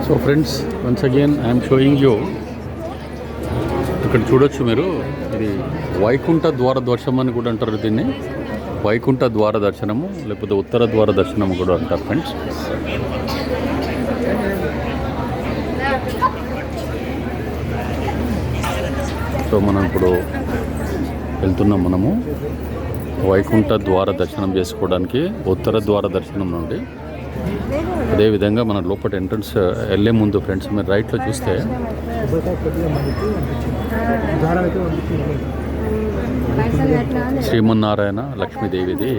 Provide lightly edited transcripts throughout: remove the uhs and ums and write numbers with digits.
So friends, once again I'm showing you. ఇక్కడ చూడొచ్చు మీరు, ఇది వైకుంఠ ద్వార దర్శనం అని కూడా అంటారు దీన్ని. వైకుంఠ ద్వార దర్శనము లేకపోతే ఉత్తర ద్వార దర్శనము కూడా అంటారు ఫ్రెండ్స్. సో మనం ఇప్పుడు వెళ్తున్నాం మనము వైకుంఠ ద్వార దర్శనం చేసుకోవడానికి ఉత్తర ద్వార దర్శనం నుండి. అదేవిధంగా మన లోపల ఎంట్రన్స్ వెళ్ళే ముందు ఫ్రెండ్స్ మీరు రైట్లో చూస్తే శ్రీమన్నారాయణ లక్ష్మీదేవిది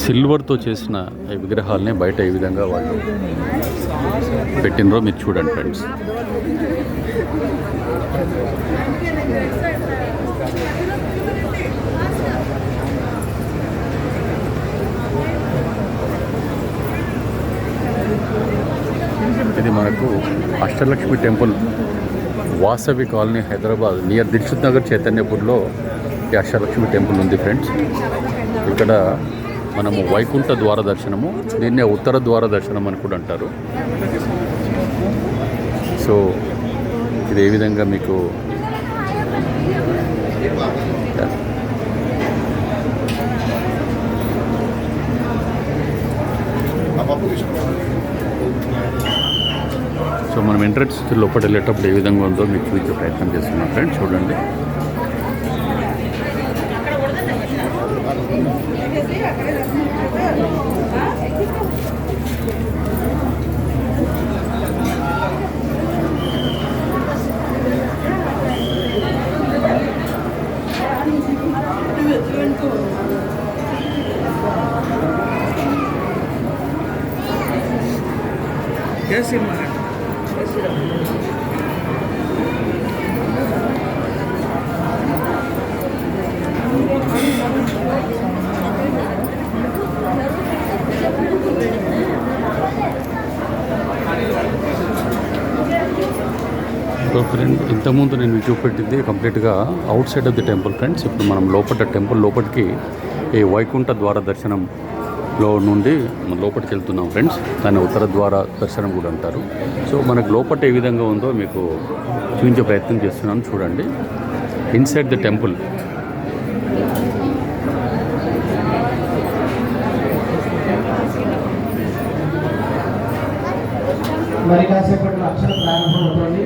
సిల్వర్తో చేసిన ఈ విగ్రహాలని బయట ఏ విధంగా వాళ్ళు పెట్టినరో మీరు చూడండి ఫ్రెండ్స్. ఇది మనకు Ashtalakshmi temple, Vasavi colony, Hyderabad, near Dilsukh Nagar, చైతన్యపూర్లో ఈ అష్టలక్ష్మి టెంపుల్ ఉంది ఫ్రెండ్స్. ఇక్కడ మనము వైకుంఠ ద్వార దర్శనము, దీన్నే ఉత్తర ద్వార దర్శనం అని కూడా అంటారు. సో ఇది ఏ విధంగా మీకు సో మనం ఎంట్రన్స్ లోపల వెళ్ళేటప్పుడు ఏ విధంగా ఉందో మీకు చూపించే ప్రయత్నం చేస్తున్నాం ఫ్రెండ్స్. చూడండి, సో ఫ్రెండ్, ఇంతకుముందు నేను చూపెట్టింది కంప్లీట్గా out side of the temple friends. ఇప్పుడు మనం టెంపుల్ లోపలికి ఈ వైకుంఠ ద్వార దర్శనంలో నుండి మనం లోపలికి వెళ్తున్నాం ఫ్రెండ్స్. దాన్ని ఉత్తర ద్వార దర్శనం కూడా అంటారు. సో మనకు లోపల ఏ విధంగా ఉందో మీకు చూపించే ప్రయత్నం చేస్తున్నాను. చూడండి, ఇన్సైడ్ ది టెంపుల్ మరి కాసేపట్లో అక్షరం ప్రారంభమవుతోంది.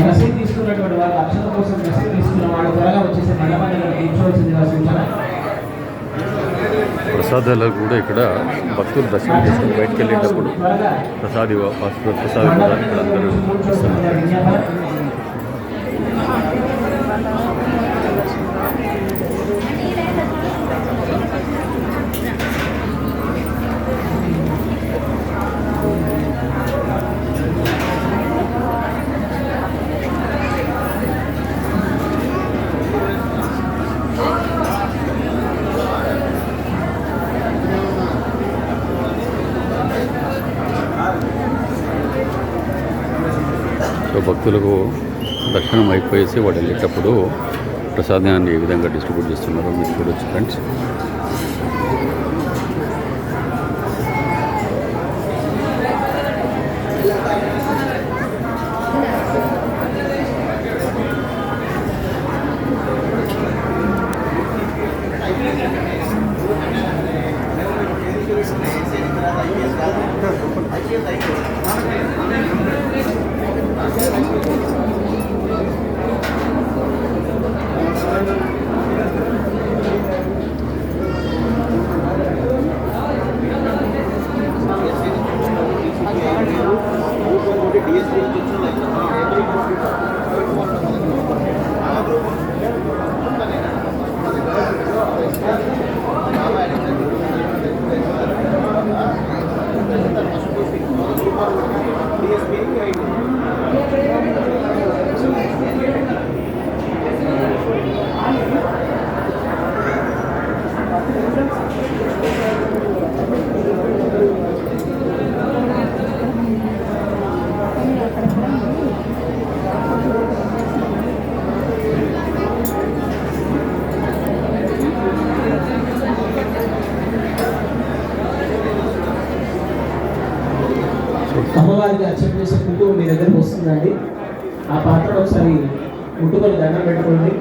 రసీదు తీసుకున్నటువంటి వాళ్ళు, అక్షరం కోసం రసీదు తీసుకున్న వాళ్ళు త్వరగా వచ్చేసి మండపాన్ని తీర్చవలసిందిగా సూచన. ప్రసాదాలు కూడా ఇక్కడ భక్తులు దర్శనం చేసుకుని బయటకు వెళ్ళేటప్పుడు ప్రసాదం కూడా ఇక్కడ అందరూ ఇస్తున్నారు. సో భక్తులకు దర్శనం అయిపోయేసి వాడు వెళ్ళేటప్పుడు ప్రసాదాన్ని ఏ విధంగా డిస్ట్రిబ్యూట్ చేస్తున్నారో మీరు చూడొచ్చు ఫ్రెండ్స్. DSP అమ్మవారికి అర్చన చేసే కుంకుమ మీ దగ్గరకు వస్తుందండి. ఆ పాత్రను ఒకసారి ముట్టుకొని దండం పెట్టుకోండి.